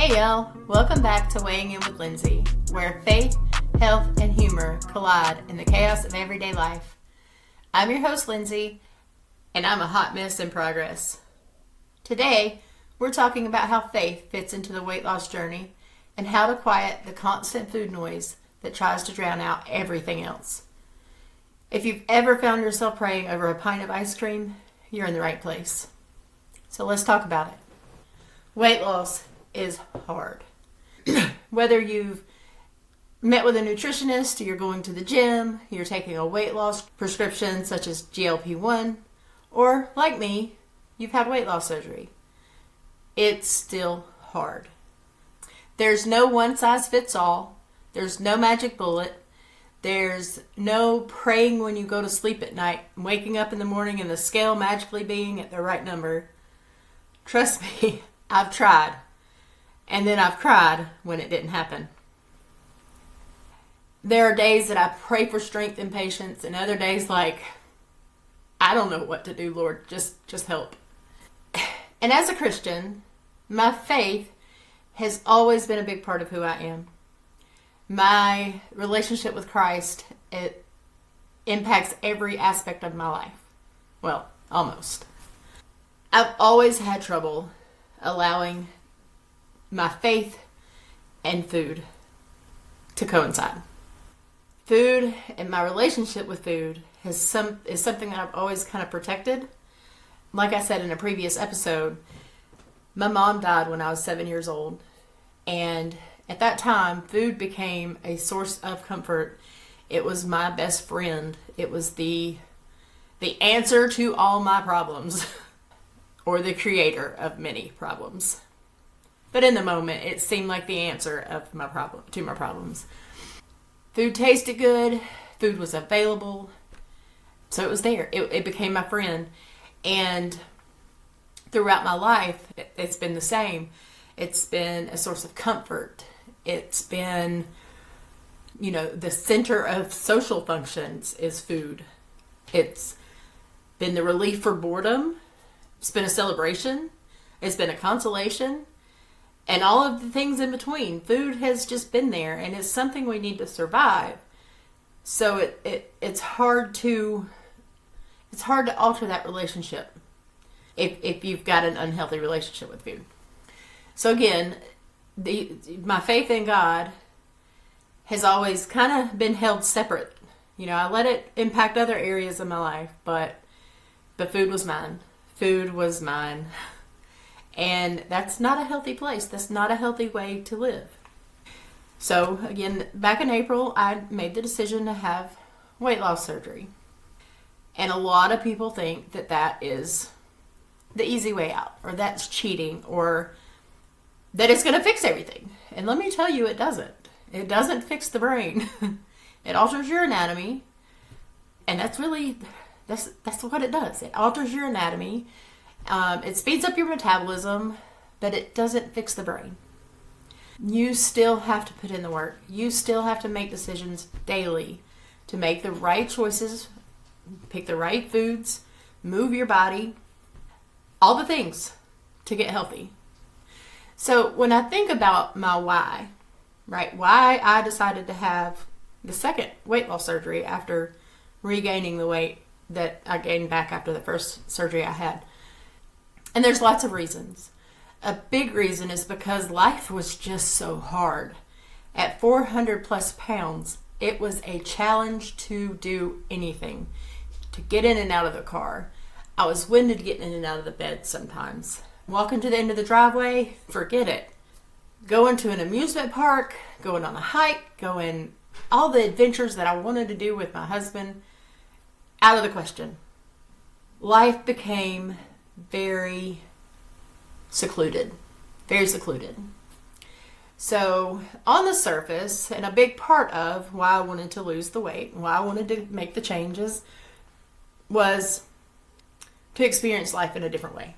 Hey y'all, welcome back to Weighing In with Lindsie, where faith, health, and humor collide in the chaos of everyday life. I'm your host, Lindsie, and I'm a hot mess in progress. Today, we're talking about how faith fits into the weight loss journey and how to quiet the constant food noise that tries to drown out everything else. If you've ever found yourself praying over a pint of ice cream, you're in the right place. So let's talk about it. Weight loss is hard. Whether you've met with a nutritionist, you're going to the gym, you're taking a weight loss prescription such as GLP-1, or like me, you've had weight loss surgery. It's still hard. There's no one size fits all. There's no magic bullet. There's no praying when you go to sleep at night, waking up in the morning and the scale magically being at the right number. Trust me, I've tried. And then I've cried when it didn't happen. There are days that I pray for strength and patience, and other days like, I don't know what to do, Lord, just help. And as a Christian, my faith has always been a big part of who I am. My relationship with Christ, it impacts every aspect of my life. Well, almost. I've always had trouble allowing my faith and food to coincide. Food and my relationship with food is something that I've always kind of protected. Like I said in a previous episode, my mom died when I was 7 years old. And at that time, food became a source of comfort. It was my best friend. It was the answer to all my problems, or the creator of many problems. But in the moment, it seemed like the answer of my problems. Food tasted good. Food was available. So it was there. It became my friend. And throughout my life, it's been the same. It's been a source of comfort. It's been, the center of social functions is food. It's been the relief for boredom. It's been a celebration. It's been a consolation. And all of the things in between. Food has just been there, and it's something we need to survive. So it's hard to alter that relationship if you've got an unhealthy relationship with food. So again, my faith in God has always kind of been held separate. I let it impact other areas of my life, but food was mine. Food was mine. And that's not a healthy place. That's not a healthy way to live. So again, back in April, I made the decision to have weight loss surgery. And a lot of people think that that is the easy way out, or that's cheating, or that it's going to fix everything. And let me tell you, it doesn't. It doesn't fix the brain. It alters your anatomy. And that's what it does. It alters your anatomy. It speeds up your metabolism, but it doesn't fix the brain. You still have to put in the work. You still have to make decisions daily to make the right choices, pick the right foods, move your body, all the things to get healthy. So when I think about my why, right, why I decided to have the second weight loss surgery after regaining the weight that I gained back after the first surgery I had. And there's lots of reasons. A big reason is because life was just so hard. At 400 plus pounds, it was a challenge to do anything. To get in and out of the car. I was winded getting in and out of the bed sometimes. Walking to the end of the driveway, forget it. Going to an amusement park, going on a hike, all the adventures that I wanted to do with my husband, out of the question. Life became very secluded. So on the surface, and a big part of why I wanted to lose the weight, why I wanted to make the changes, was to experience life in a different way.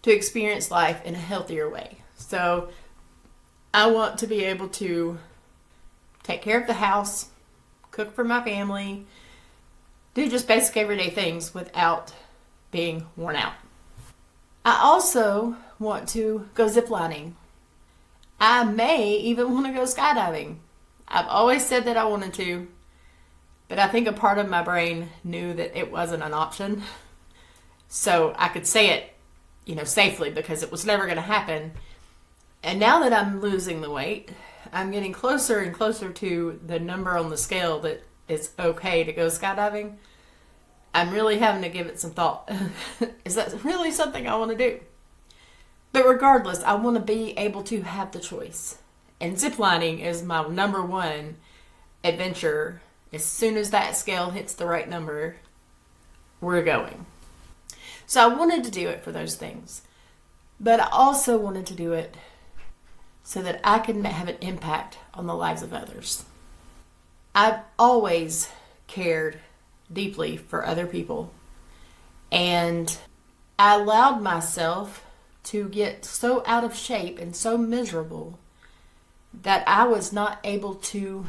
To experience life in a healthier way. So I want to be able to take care of the house, cook for my family, do just basic everyday things without being worn out. I also want to go ziplining. I may even want to go skydiving. I've always said that I wanted to, but I think a part of my brain knew that it wasn't an option. So I could say it, safely, because it was never going to happen. And now that I'm losing the weight, I'm getting closer and closer to the number on the scale that it's okay to go skydiving. I'm really having to give it some thought. Is that really something I want to do? But regardless, I want to be able to have the choice. And ziplining is my number one adventure. As soon as that scale hits the right number, we're going. So I wanted to do it for those things. But I also wanted to do it so that I could have an impact on the lives of others. I've always cared deeply for other people. And I allowed myself to get so out of shape and so miserable that I was not able to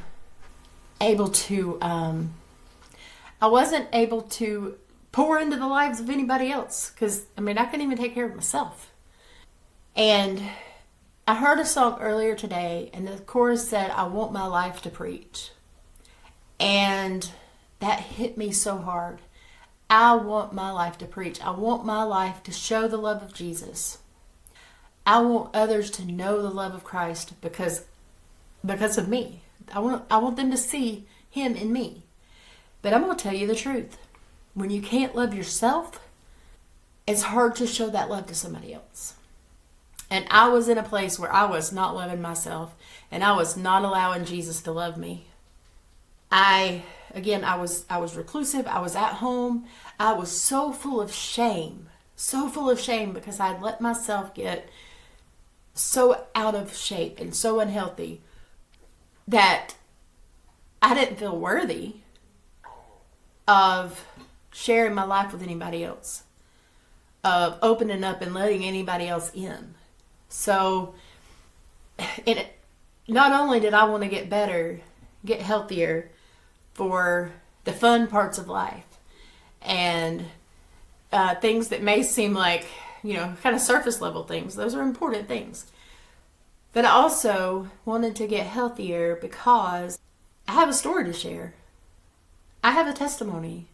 I wasn't able to pour into the lives of anybody else, because I couldn't even take care of myself. And I heard a song earlier today, and the chorus said, "I want my life to preach." And that hit me so hard. I want my life to preach. I want my life to show the love of Jesus. I want others to know the love of Christ because of me. I want them to see him in me. But I'm going to tell you the truth. When you can't love yourself, it's hard to show that love to somebody else. And I was in a place where I was not loving myself, and I was not allowing Jesus to love me. I was reclusive. I was at home. I was so full of shame because I'd let myself get so out of shape and so unhealthy that I didn't feel worthy of sharing my life with anybody else, of opening up and letting anybody else in. So not only did I want to get better, get healthier for the fun parts of life and things that may seem like, kind of surface level things. Those are important things. But I also wanted to get healthier because I have a story to share. I have a testimony.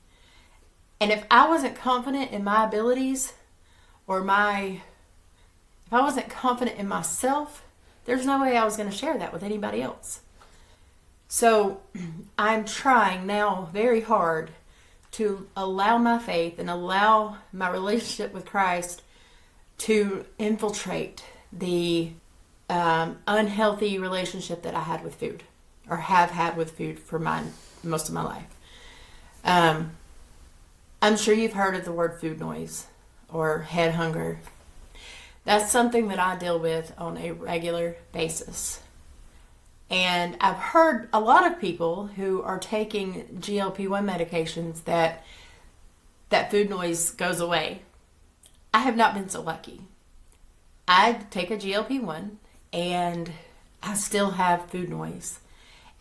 And if I wasn't confident in my abilities if I wasn't confident in myself, there's no way I was going to share that with anybody else. So I'm trying now very hard to allow my faith and allow my relationship with Christ to infiltrate the unhealthy relationship that I had with food, or have had with food for most of my life. I'm sure you've heard of the word food noise or head hunger. That's something that I deal with on a regular basis. And I've heard a lot of people who are taking GLP-1 medications that food noise goes away. I have not been so lucky. I take a GLP-1 and I still have food noise.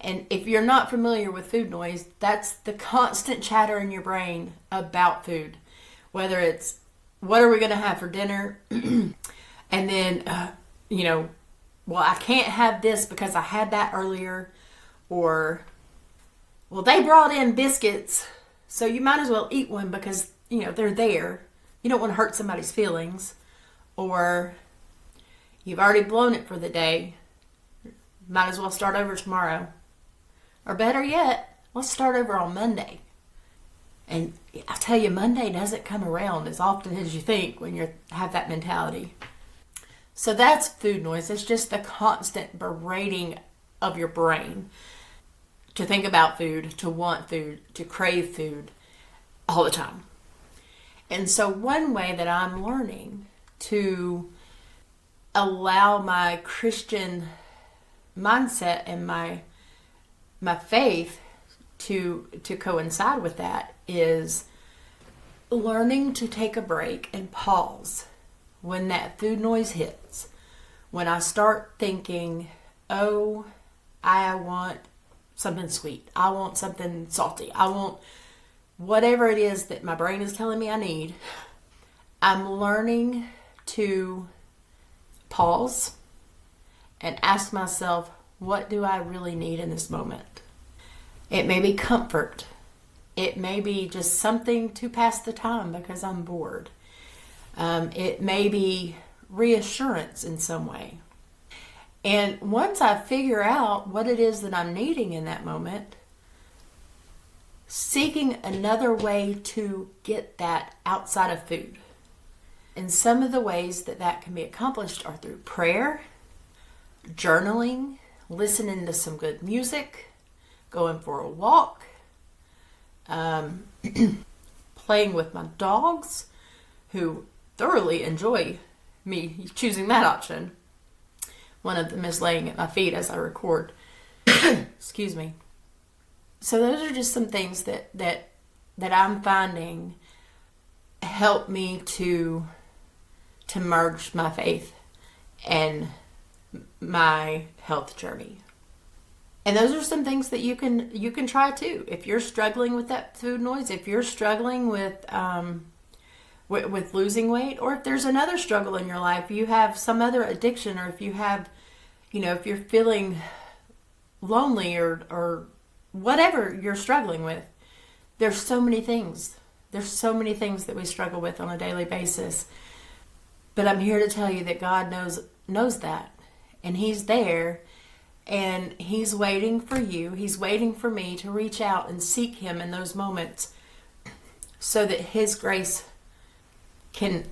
And if you're not familiar with food noise, that's the constant chatter in your brain about food. Whether it's, what are we going to have for dinner? And then, well, I can't have this because I had that earlier. Or, well, they brought in biscuits, so you might as well eat one because, they're there. You don't want to hurt somebody's feelings. Or, you've already blown it for the day. Might as well start over tomorrow. Or better yet, let's start over on Monday. And I tell you, Monday doesn't come around as often as you think when you have that mentality. So that's food noise. It's just the constant berating of your brain to think about food, to want food, to crave food all the time. And so one way that I'm learning to allow my Christian mindset and my faith to coincide with that is learning to take a break and pause when that food noise hits. When I start thinking, oh, I want something sweet. I want something salty. I want whatever it is that my brain is telling me I need. I'm learning to pause and ask myself, what do I really need in this moment? It may be comfort. It may be just something to pass the time because I'm bored. It may be reassurance in some way. And once I figure out what it is that I'm needing in that moment, seeking another way to get that outside of food. And some of the ways that that can be accomplished are through prayer, journaling, listening to some good music, going for a walk, playing with my dogs, who thoroughly enjoy me choosing that option. One of them is laying at my feet as I record. Excuse me. So those are just some things that I'm finding help me to merge my faith and my health journey. And those are some things that you can try too. If you're struggling with that food noise, if you're struggling with losing weight, or if there's another struggle in your life, you have some other addiction, or if you have, if you're feeling lonely or whatever you're struggling with, there's so many things. There's so many things that we struggle with on a daily basis. But I'm here to tell you that God knows that. And He's there. And He's waiting for you. He's waiting for me to reach out and seek Him in those moments so that His grace can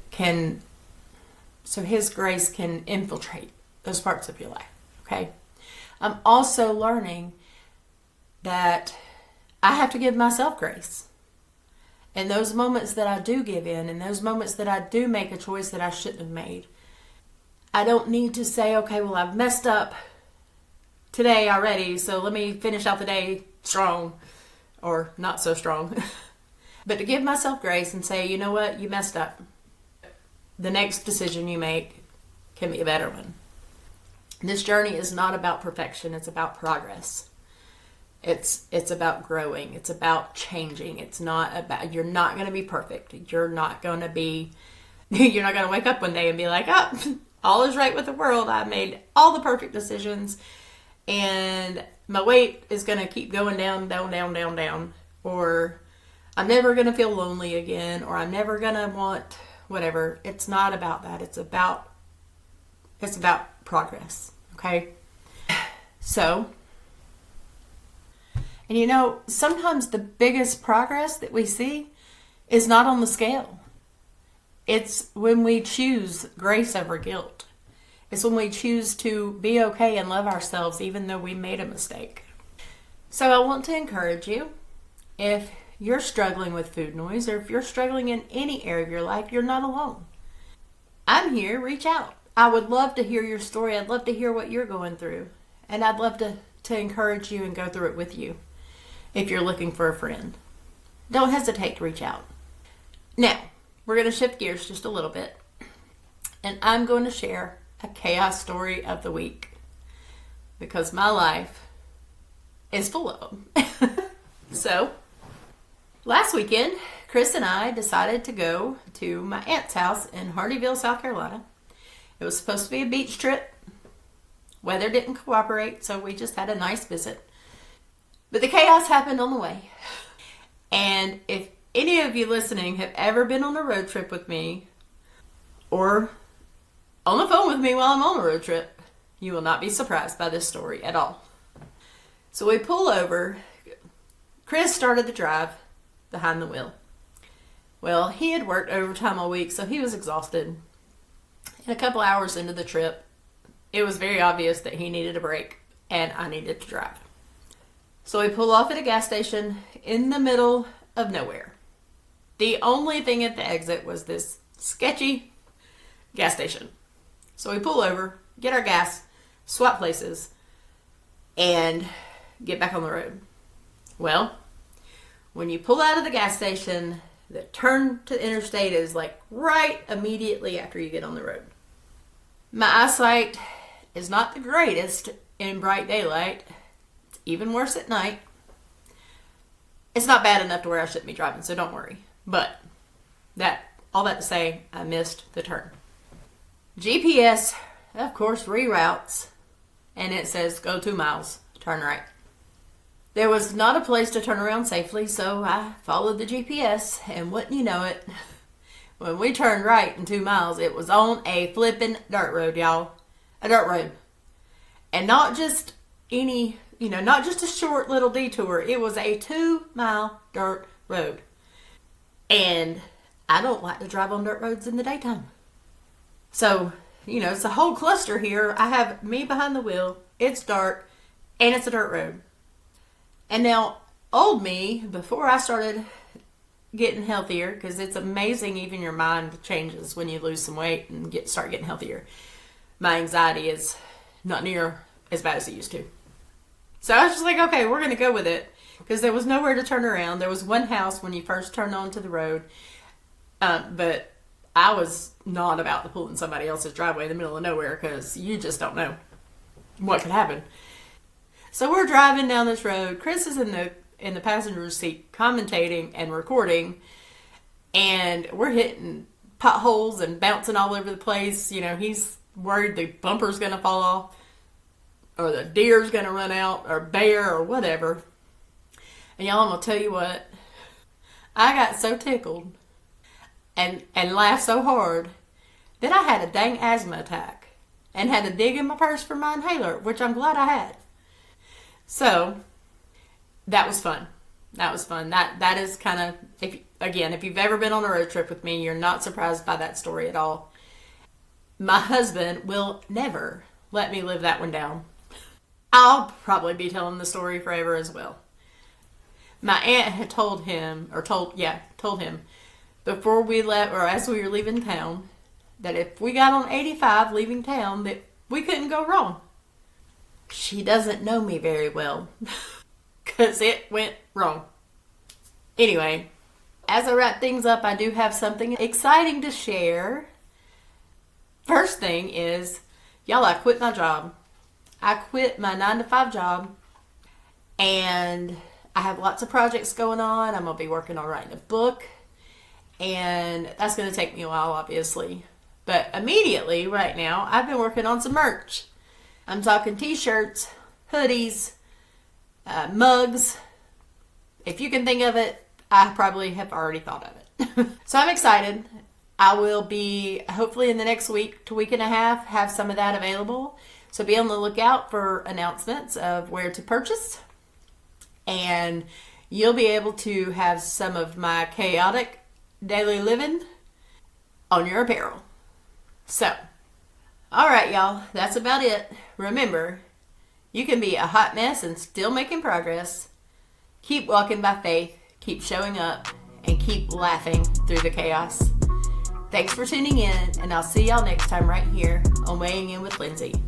infiltrate those parts of your life. Okay? I'm also learning that I have to give myself grace. In those moments that I do give in those moments that I do make a choice that I shouldn't have made, I don't need to say, okay, well, I've messed up today already, so let me finish out the day strong or not so strong. But to give myself grace and say, you know what, you messed up. The next decision you make can be a better one. This journey is not about perfection, it's about progress. It's about growing. It's about changing. It's not about, you're not going to be perfect. You're not going to wake up one day and be like, oh, all is right with the world. I made all the perfect decisions and my weight is going to keep going down, down, down, down, down. Or I'm never going to feel lonely again, or I'm never going to want whatever. It's not about that. It's about progress. Okay. So, and sometimes the biggest progress that we see is not on the scale. It's when we choose grace over guilt. It's when we choose to be okay and love ourselves even though we made a mistake. So I want to encourage you, if you're struggling with food noise, or if you're struggling in any area of your life, you're not alone. I'm here. Reach out. I would love to hear your story. I'd love to hear what you're going through. And I'd love to encourage you and go through it with you. If you're looking for a friend, don't hesitate to reach out. Now, we're going to shift gears just a little bit, and I'm going to share a chaos story of the week because my life is full of them. So, last weekend, Chris and I decided to go to my aunt's house in Hardyville, South Carolina. It was supposed to be a beach trip. Weather didn't cooperate, so we just had a nice visit. But the chaos happened on the way. And if any of you listening have ever been on a road trip with me or on the phone with me while I'm on a road trip, you will not be surprised by this story at all. So we pull over. Chris started the drive behind the wheel. Well, he had worked overtime all week, so he was exhausted. And a couple hours into the trip, it was very obvious that he needed a break and I needed to drive. So we pull off at a gas station in the middle of nowhere. The only thing at the exit was this sketchy gas station. So we pull over, get our gas, swap places, and get back on the road. Well, when you pull out of the gas station, the turn to the interstate is like right immediately after you get on the road. My eyesight is not the greatest in bright daylight. It's even worse at night. It's not bad enough to where I shouldn't be driving, so don't worry. But all that to say, I missed the turn. GPS, of course, reroutes and it says go 2 miles, turn right. There was not a place to turn around safely, so I followed the GPS, and wouldn't you know it, when we turned right in 2 miles, it was on a flippin' dirt road, y'all. A dirt road. And not just any, not just a short little detour. It was a 2-mile dirt road. And I don't like to drive on dirt roads in the daytime. So, it's a whole cluster here. I have me behind the wheel. It's dark. And it's a dirt road. And now, old me, before I started getting healthier, because it's amazing even your mind changes when you lose some weight and start getting healthier. My anxiety is not near as bad as it used to. So I was just like, okay, we're going to go with it. Because there was nowhere to turn around. There was one house when you first turned onto the road. But I was not about to pull in somebody else's driveway in the middle of nowhere, because you just don't know what could happen. So we're driving down this road. Chris is in the passenger seat commentating and recording, and we're hitting potholes and bouncing all over the place. He's worried the bumper's going to fall off, or the deer's going to run out, or bear, or whatever. And y'all, I'm going to tell you what, I got so tickled and laughed so hard that I had a dang asthma attack and had to dig in my purse for my inhaler, which I'm glad I had. So, that was fun. That was fun. That is kind of, if you've ever been on a road trip with me, you're not surprised by that story at all. My husband will never let me live that one down. I'll probably be telling the story forever as well. My aunt had told him before we left, or as we were leaving town, that if we got on 85 leaving town, that we couldn't go wrong. She doesn't know me very well, because it went wrong. Anyway, as I wrap things up, I do have something exciting to share. First thing is, y'all, I quit my job. I quit my 9-to-5 job, and I have lots of projects going on. I'm going to be working on writing a book, and that's going to take me a while, obviously. But immediately, right now, I've been working on some merch. I'm talking t-shirts, hoodies, mugs. If you can think of it, I probably have already thought of it. So I'm excited. I will be, hopefully in the next week to week and a half, have some of that available. So be on the lookout for announcements of where to purchase. And you'll be able to have some of my chaotic daily living on your apparel. So, all right, y'all, that's about it. Remember, you can be a hot mess and still making progress. Keep walking by faith, keep showing up, and keep laughing through the chaos. Thanks for tuning in, and I'll see y'all next time right here on Weighing In with Lindsie.